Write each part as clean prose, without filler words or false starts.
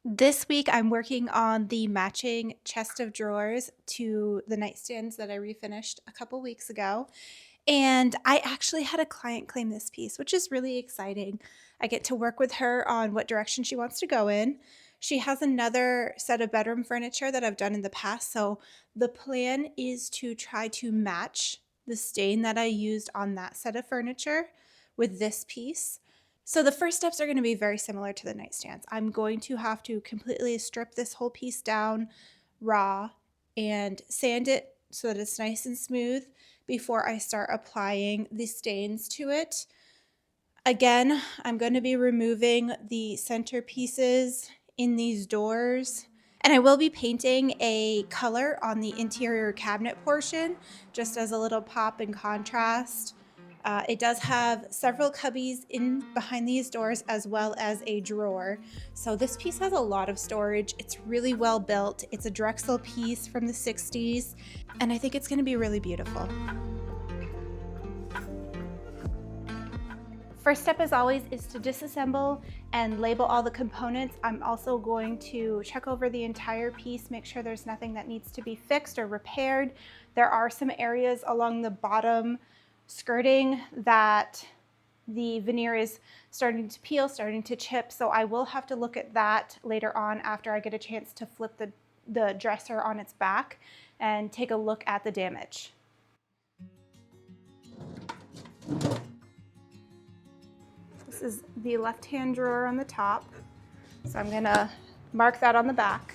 This week, I'm working on the matching chest of drawers to the nightstands that I refinished a couple weeks ago. And I actually had a client claim this piece, which is really exciting. I get to work with her on what direction she wants to go in. She has another set of bedroom furniture that I've done in the past. So the plan is to try to match the stain that I used on that set of furniture with this piece. So the first steps are going to be very similar to the nightstands. I'm going to have to completely strip this whole piece down raw and sand it so that it's nice and smooth before I start applying the stains to it. Again, I'm going to be removing the center pieces in these doors. And I will be painting a color on the interior cabinet portion just as a little pop and contrast. It does have several cubbies in behind these doors as well as a drawer. So this piece has a lot of storage. It's really well built. It's a Drexel piece from the 60s, and I think it's going to be really beautiful. First step, as always, is to disassemble and label all the components. I'm also going to check over the entire piece, make sure there's nothing that needs to be fixed or repaired. There are some areas along the bottom skirting that the veneer is starting to peel, starting to chip, so I will have to look at that later on after I get a chance to flip the dresser on its back and take a look at the damage. This is the left-hand drawer on the top, so I'm gonna mark that on the back.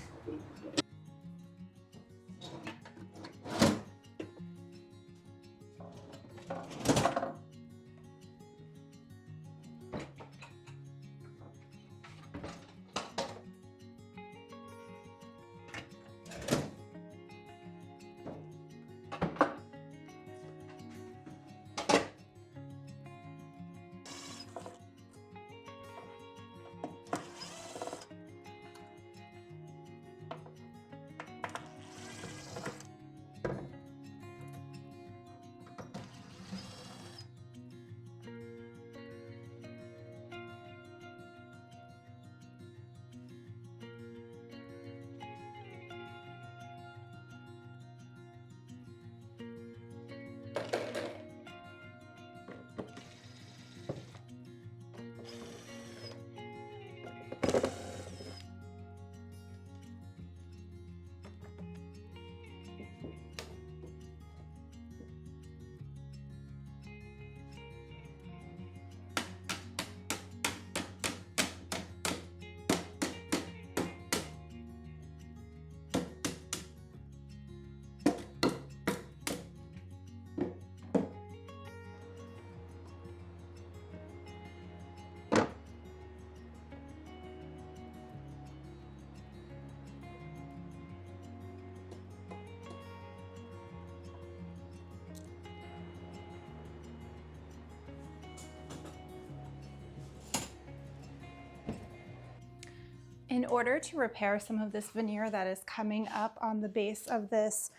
In order to repair some of this veneer that is coming up on the base of this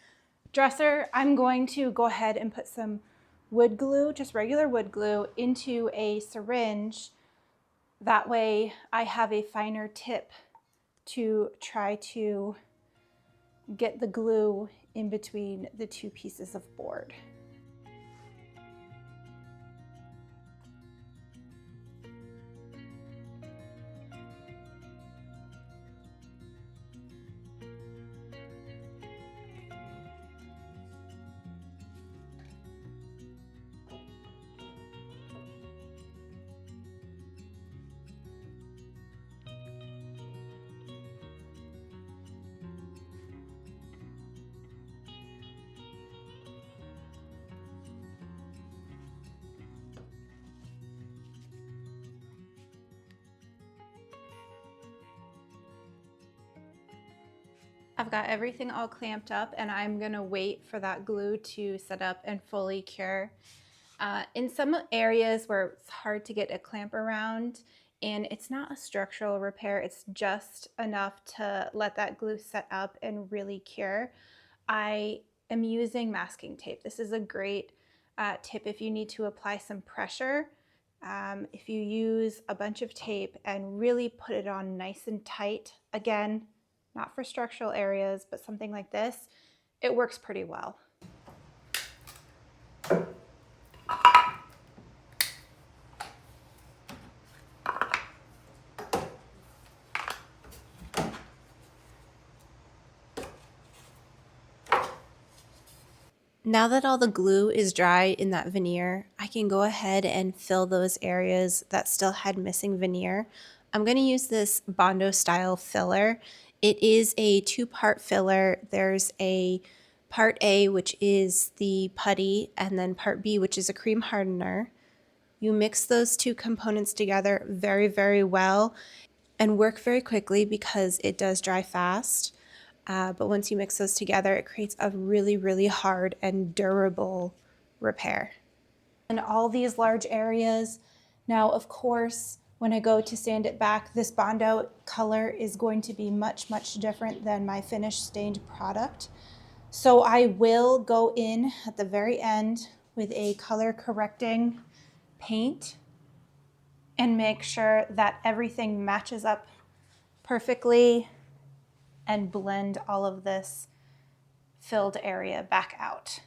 dresser, I'm going to go ahead and put some wood glue, just regular wood glue, into a syringe. That way I have a finer tip to try to get the glue in between the two pieces of board. I've got everything all clamped up and I'm gonna wait for that glue to set up and fully cure. In some areas where it's hard to get a clamp around and it's not a structural repair, it's just enough to let that glue set up and really cure, I am using masking tape. This is a great tip if you need to apply some pressure If you use a bunch of tape and really put it on nice and tight, again, not for structural areas, but something like this, it works pretty well. Now that all the glue is dry in that veneer, I can go ahead and fill those areas that still had missing veneer. I'm going to use this Bondo style filler. It is a two-part filler. There's a part A, which is the putty, and then part B, which is a cream hardener. You mix those two components together very, very well and work very quickly because it does dry fast. But once you mix those together, it creates a really, really hard and durable repair. And all these large areas. Now, of course, when I go to sand it back, this Bondo color is going to be much, much different than my finished stained product. So I will go in at the very end with a color correcting paint and make sure that everything matches up perfectly and blend all of this filled area back out.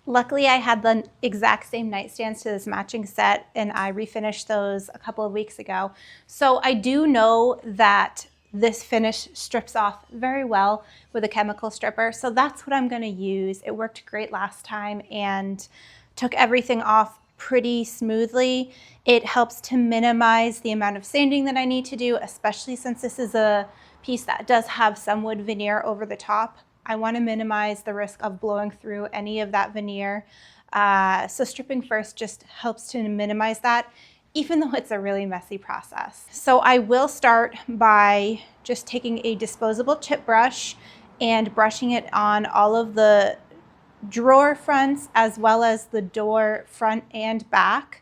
Luckily, I had the exact same nightstands to this matching set, and I refinished those a couple of weeks ago. So I do know that this finish strips off very well with a chemical stripper. So that's what I'm going to use. It worked great last time and took everything off pretty smoothly. It helps to minimize the amount of sanding that I need to do, especially since this is a piece that does have some wood veneer over the top. I want to minimize the risk of blowing through any of that veneer. So stripping first just helps to minimize that, even though it's a really messy process. So I will start by just taking a disposable chip brush and brushing it on all of the drawer fronts as well as the door front and back.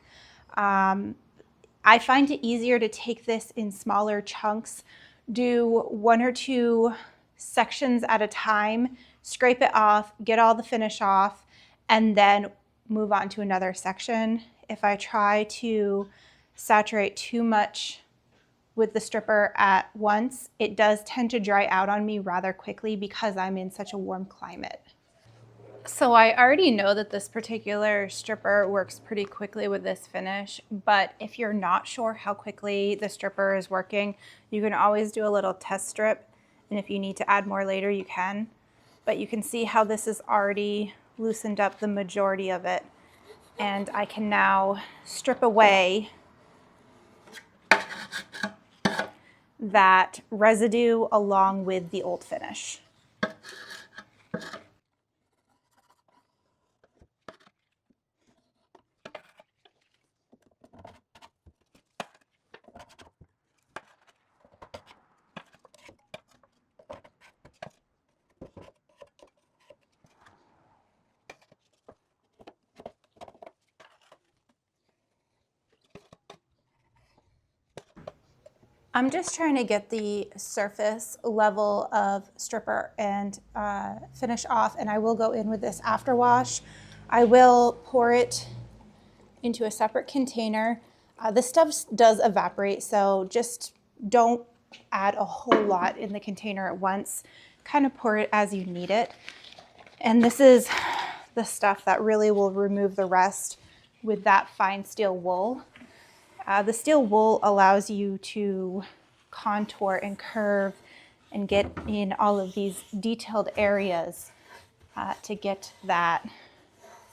I find it easier to take this in smaller chunks, do one or two sections at a time, scrape it off, get all the finish off, and then move on to another section. If I try to saturate too much with the stripper at once, it does tend to dry out on me rather quickly because I'm in such a warm climate. So I already know that this particular stripper works pretty quickly with this finish, but if you're not sure how quickly the stripper is working, you can always do a little test strip, and if you need to add more later, you can. But you can see how this has already loosened up the majority of it, and I can now strip away that residue along with the old finish. I'm just trying to get the surface level of stripper and finish off, and I will go in with this after wash. I will pour it into a separate container. This stuff does evaporate, so just don't add a whole lot in the container at once. Kind of pour it as you need it. And this is the stuff that really will remove the rest with that fine steel wool. The steel wool allows you to contour and curve and get in all of these detailed areas to get that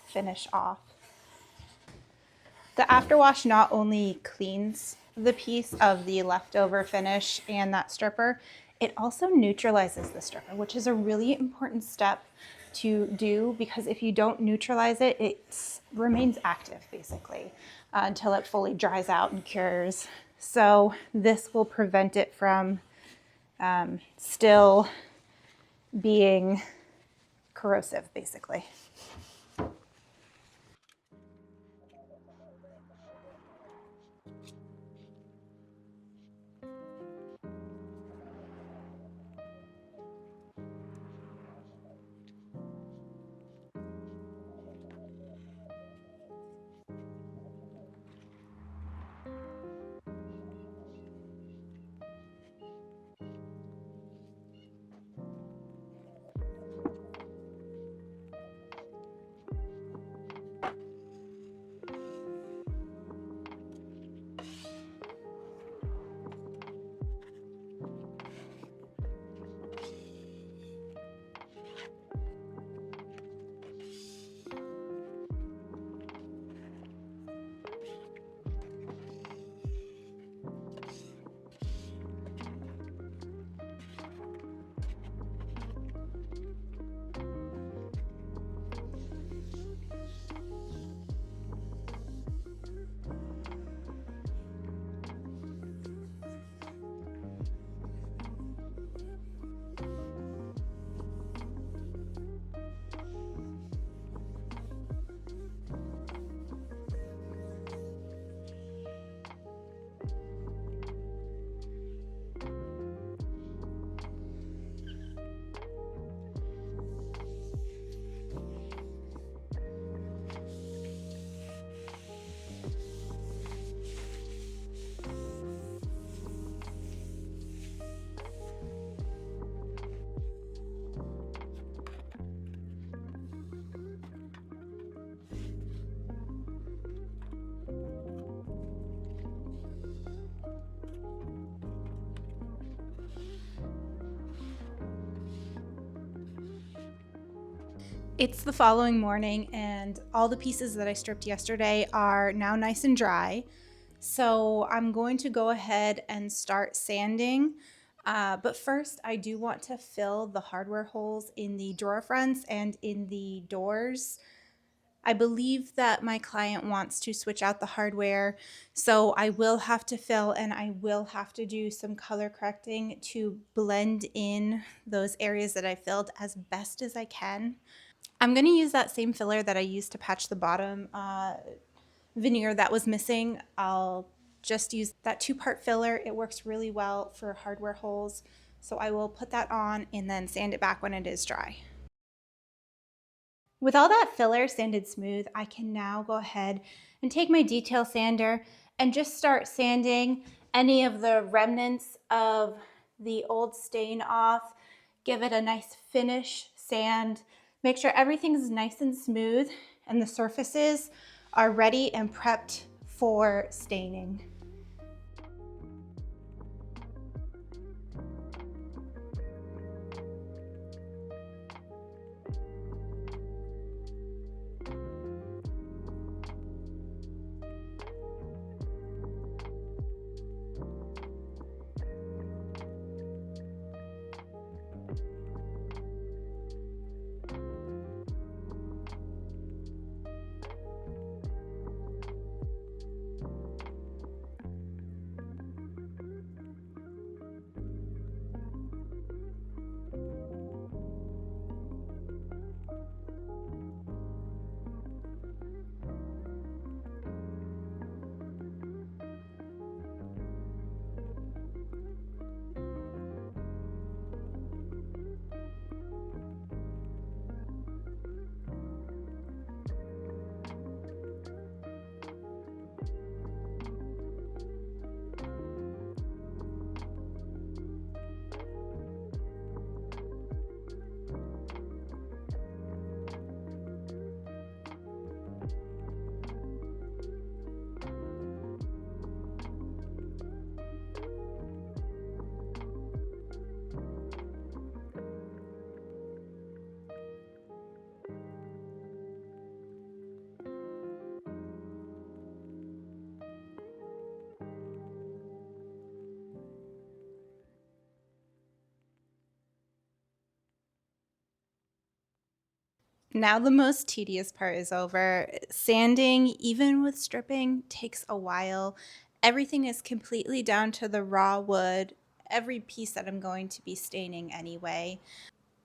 finish off. The afterwash not only cleans the piece of the leftover finish and that stripper, it also neutralizes the stripper, which is a really important step to do, because if you don't neutralize it, it remains active basically until it fully dries out and cures. So this will prevent it from still being corrosive basically. It's the following morning and all the pieces that I stripped yesterday are now nice and dry. So I'm going to go ahead and start sanding. But first I do want to fill the hardware holes in the drawer fronts and in the doors. I believe that my client wants to switch out the hardware, so I will have to fill and I will have to do some color correcting to blend in those areas that I filled as best as I can. I'm going to use that same filler that I used to patch the bottom veneer that was missing. I'll just use that 2-part filler. It works really well for hardware holes. So I will put that on and then sand it back when it is dry. With all that filler sanded smooth, I can now go ahead and take my detail sander and just start sanding any of the remnants of the old stain off. Give it a nice finish sand. Make sure everything's nice and smooth and the surfaces are ready and prepped for staining. Now the most tedious part is over. Sanding, even with stripping, takes a while. Everything is completely down to the raw wood, every piece that I'm going to be staining anyway.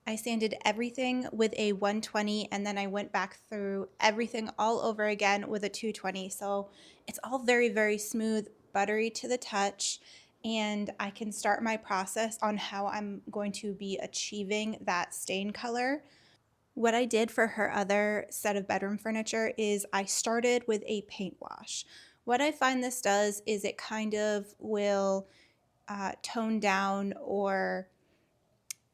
I sanded everything with a 120 and then I went back through everything all over again with a 220. So it's all very, very smooth, buttery to the touch, and I can start my process on how I'm going to be achieving that stain color. What I did for her other set of bedroom furniture is I started with a paint wash. What I find this does is it kind of will tone down or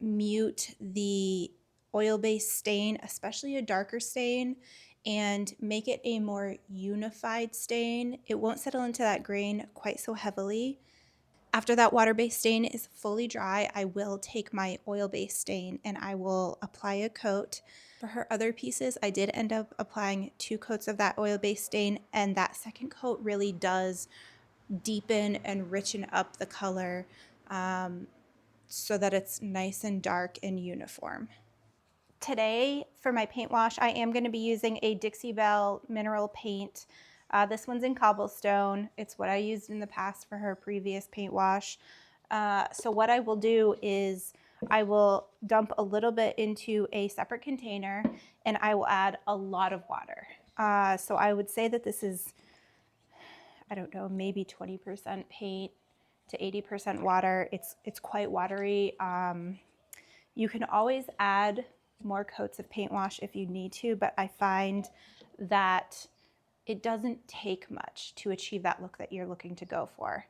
mute the oil-based stain, especially a darker stain, and make it a more unified stain. It won't settle into that grain quite so heavily. After that water-based stain is fully dry, I will take my oil-based stain and I will apply a coat. For her other pieces, I did end up applying 2 coats of that oil-based stain, and that second coat really does deepen and richen up the color, so that it's nice and dark and uniform. Today, for my paint wash, I am going to be using a Dixie Belle mineral paint. This one's in cobblestone. It's what I used in the past for her previous paint wash. So what I will do is I will dump a little bit into a separate container and I will add a lot of water. So I would say that this is, I don't know, maybe 20% paint to 80% water. It's quite watery. You can always add more coats of paint wash if you need to, but I find that it doesn't take much to achieve that look that you're looking to go for.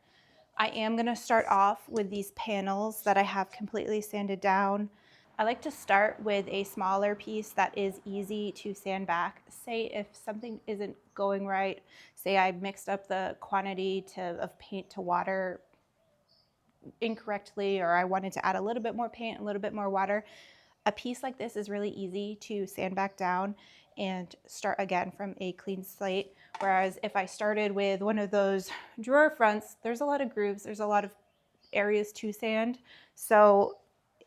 I am going to start off with these panels that I have completely sanded down. I like to start with a smaller piece that is easy to sand back. Say if something isn't going right, say I mixed up the quantity of paint to water incorrectly, or I wanted to add a little bit more paint, a little bit more water. A piece like this is really easy to sand back down and start again from a clean slate. Whereas if I started with one of those drawer fronts, there's a lot of grooves, there's a lot of areas to sand. So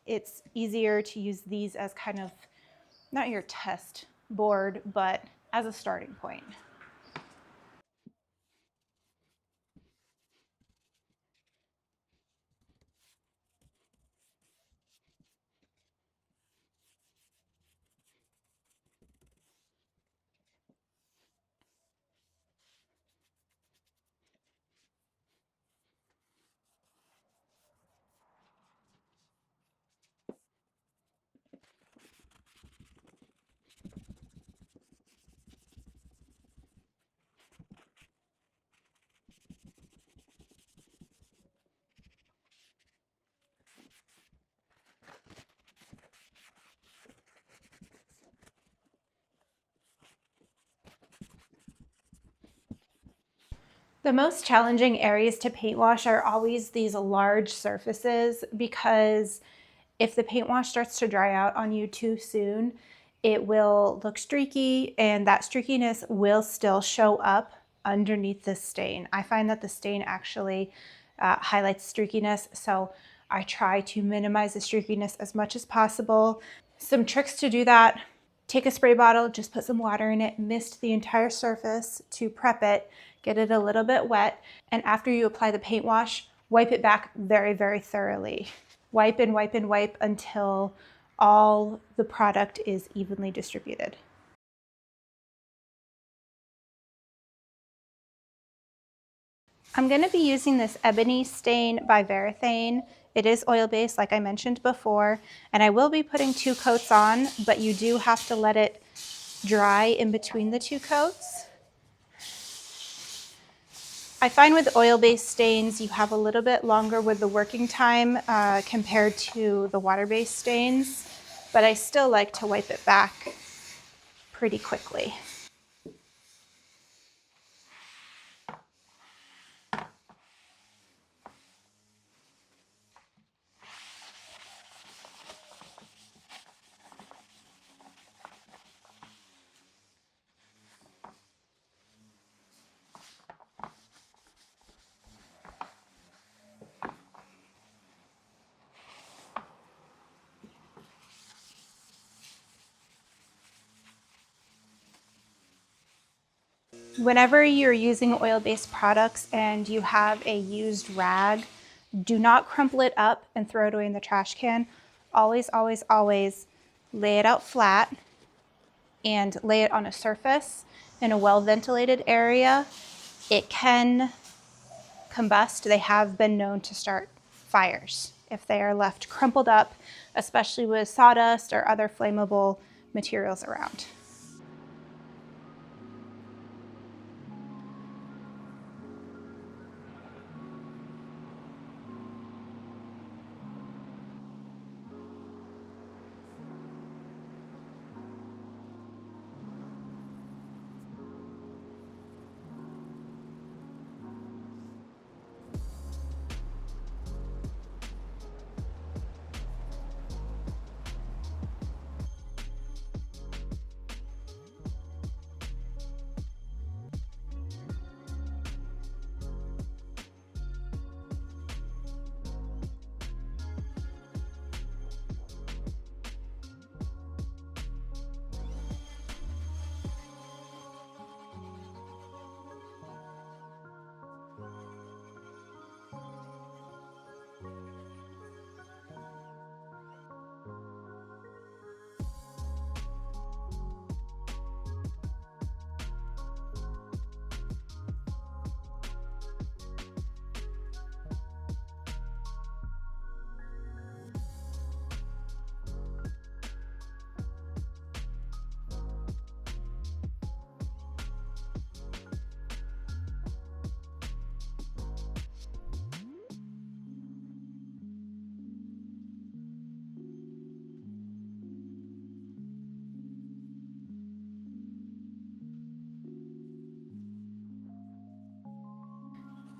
it's easier to use these as kind of, not your test board, but as a starting point. The most challenging areas to paint wash are always these large surfaces, because if the paint wash starts to dry out on you too soon, it will look streaky, and that streakiness will still show up underneath the stain. I find that the stain actually highlights streakiness, so I try to minimize the streakiness as much as possible. Some tricks to do that: take a spray bottle, just put some water in it, mist the entire surface to prep it, get it a little bit wet, and after you apply the paint wash, wipe it back very, very thoroughly. Wipe and wipe and wipe until all the product is evenly distributed. I'm going to be using this Ebony Stain by Varathane. It is oil-based, like I mentioned before, and I will be putting 2 coats on, but you do have to let it dry in between the 2 coats. I find with oil-based stains, you have a little bit longer with the working time compared to the water-based stains, but I still like to wipe it back pretty quickly. Whenever you're using oil-based products and you have a used rag, do not crumple it up and throw it away in the trash can. Always, always, always lay it out flat and lay it on a surface in a well-ventilated area. It can combust. They have been known to start fires if they are left crumpled up, especially with sawdust or other flammable materials around.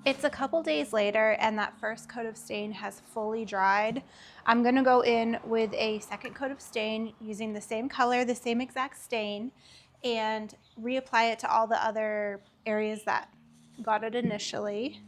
It's a couple days later and that first coat of stain has fully dried. I'm gonna go in with a second coat of stain using the same color, the same exact stain, and reapply it to all the other areas that got it initially.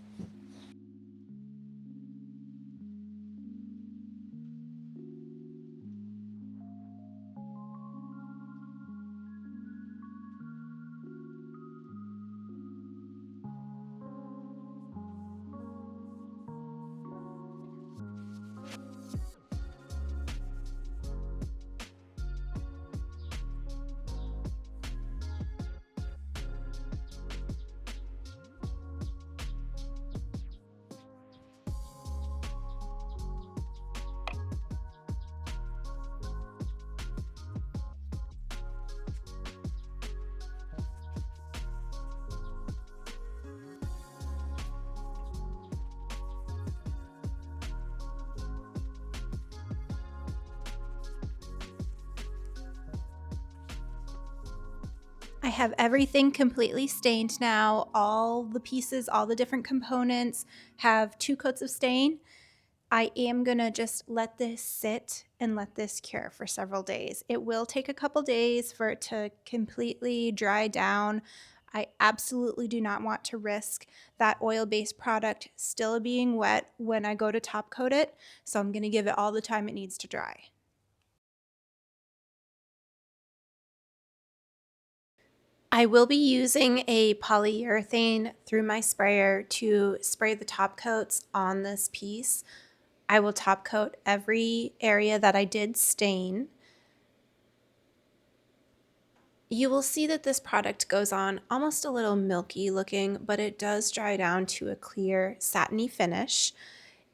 I have everything completely stained now. All the pieces, all the different components have 2 coats of stain. I am gonna just let this sit and let this cure for several days. It will take a couple days for it to completely dry down. I absolutely do not want to risk that oil-based product still being wet when I go to top coat it, so I'm gonna give it all the time it needs to dry. I will be using a polyurethane through my sprayer to spray the top coats on this piece. I will top coat every area that I did stain. You will see that this product goes on almost a little milky looking, but it does dry down to a clear satiny finish.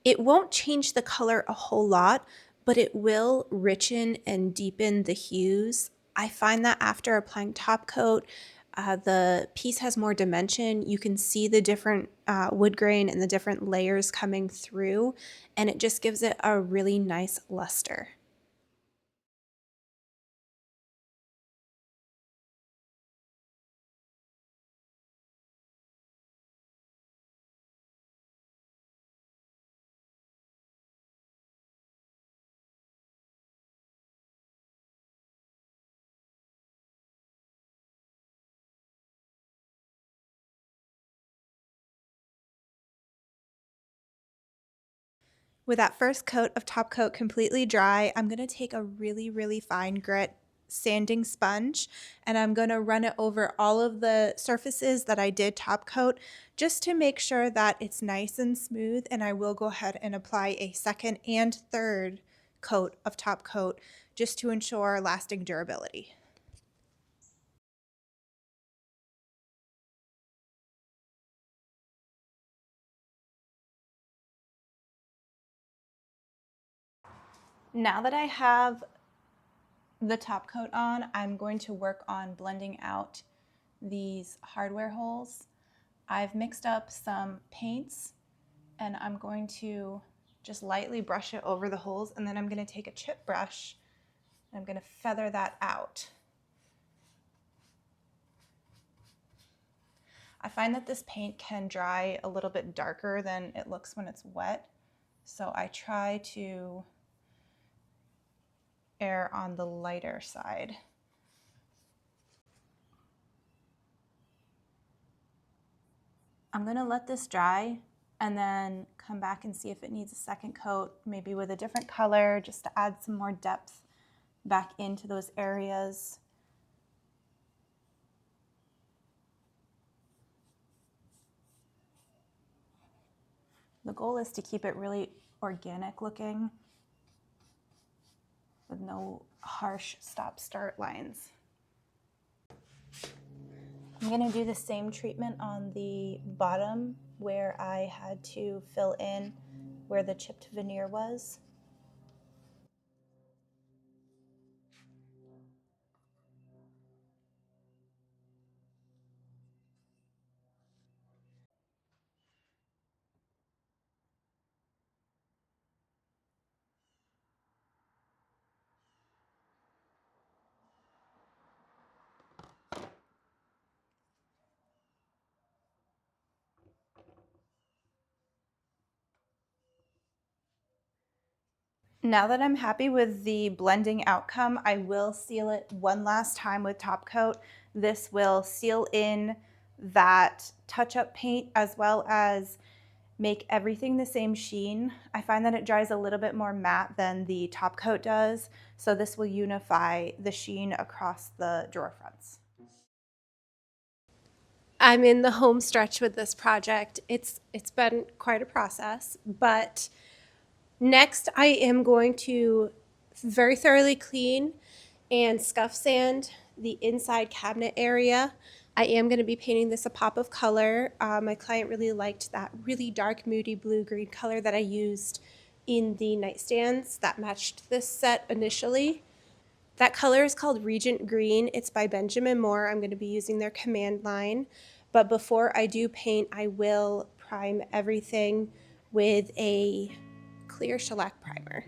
It won't change the color a whole lot, but it will richen and deepen the hues. I find that after applying top coat, the piece has more dimension. You can see the different wood grain and the different layers coming through, and it just gives it a really nice luster. With that first coat of top coat completely dry, I'm gonna take a really, really fine grit sanding sponge, and I'm going to run it over all of the surfaces that I did top coat just to make sure that it's nice and smooth. And I will go ahead and apply a second and third coat of top coat just to ensure lasting durability. Now that I have the top coat on, I'm going to work on blending out these hardware holes. I've mixed up some paints and I'm going to just lightly brush it over the holes, and then I'm going to take a chip brush and I'm going to feather that out. I find that this paint can dry a little bit darker than it looks when it's wet, so I try to err on the lighter side. I'm going to let this dry and then come back and see if it needs a second coat, maybe with a different color, just to add some more depth back into those areas. The goal is to keep it really organic looking with no harsh stop-start lines. I'm going to do the same treatment on the bottom where I had to fill in where the chipped veneer was. Now that I'm happy with the blending outcome, I will seal it one last time with top coat. This will seal in that touch-up paint as well as make everything the same sheen. I find that it dries a little bit more matte than the top coat does, so this will unify the sheen across the drawer fronts. I'm in the home stretch with this project. It's been quite a process, but next I am going to very thoroughly clean and scuff sand the inside cabinet area. I am going to be painting this a pop of color. My client really liked that really dark Moody blue-green color that I used in the nightstands that matched this set initially. That color is called Regent Green. It's by Benjamin Moore. I'm going to be using their command line. But before I do paint, I will prime everything with a clear shellac primer.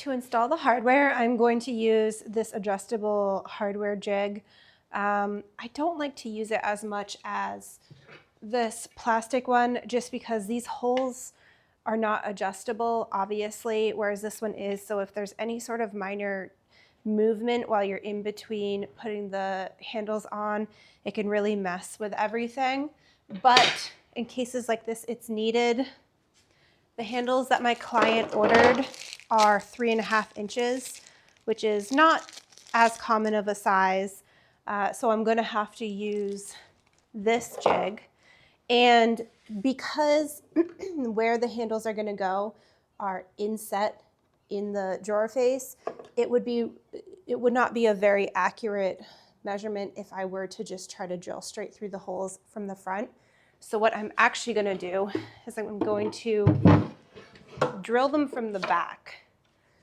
to install the hardware, I'm going to use this adjustable hardware jig. I don't like to use it as much as this plastic one just because these holes are not adjustable, obviously, whereas this one is. So if there's any sort of minor movement while you're in between putting the handles on, it can really mess with everything. But in cases like this, it's needed. The handles that my client ordered are 3.5 inches, which is not as common of a size. So I'm gonna have to use this jig. And because where the handles are gonna go are inset in the drawer face, it would not be a very accurate measurement if I were to just try to drill straight through the holes from the front. So what I'm actually gonna do is I'm going to drill them from the back.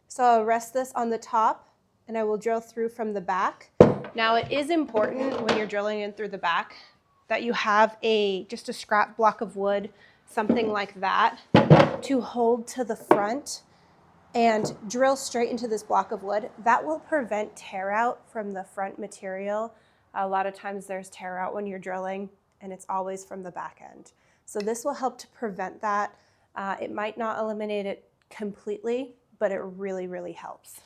So I'll rest this on the top and I will drill through from the back. Now it is important when you're drilling in through the back that you have just a scrap block of wood, something like that, to hold to the front and drill straight into this block of wood. That will prevent tear out from the front material. A lot of times there's tear out when you're drilling and it's always from the back end. So this will help to prevent that. It might not eliminate it completely, but it really, really helps.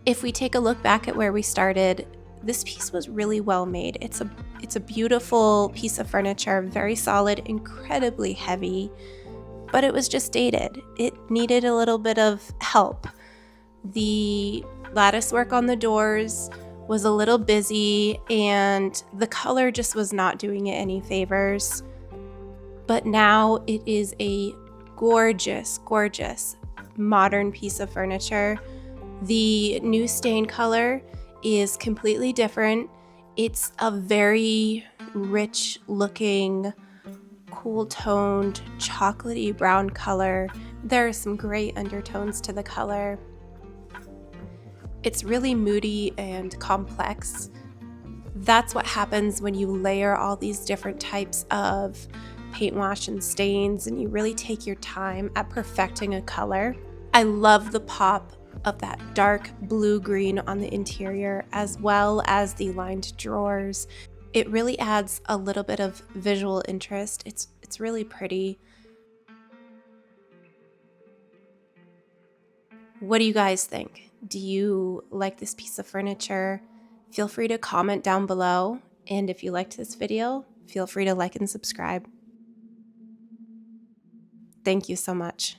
If we take a look back at where we started, this piece was really well made. It's a beautiful piece of furniture, very solid, incredibly heavy, but it was just dated. It needed a little bit of help. The lattice work on the doors was a little busy and the color just was not doing it any favors. But now it is a gorgeous, gorgeous modern piece of furniture. The new stain color is completely different. It's a very rich looking, cool toned, chocolatey brown color. There are some gray undertones to the color. It's really moody and complex. That's what happens when you layer all these different types of paint wash and stains and you really take your time at perfecting a color. I love the pop of that dark blue-green on the interior as well as the lined drawers. It really adds a little bit of visual interest. It's really pretty. What do you guys think? Do you like this piece of furniture? Feel free to comment down below. And if you liked this video, feel free to like and subscribe. Thank you so much.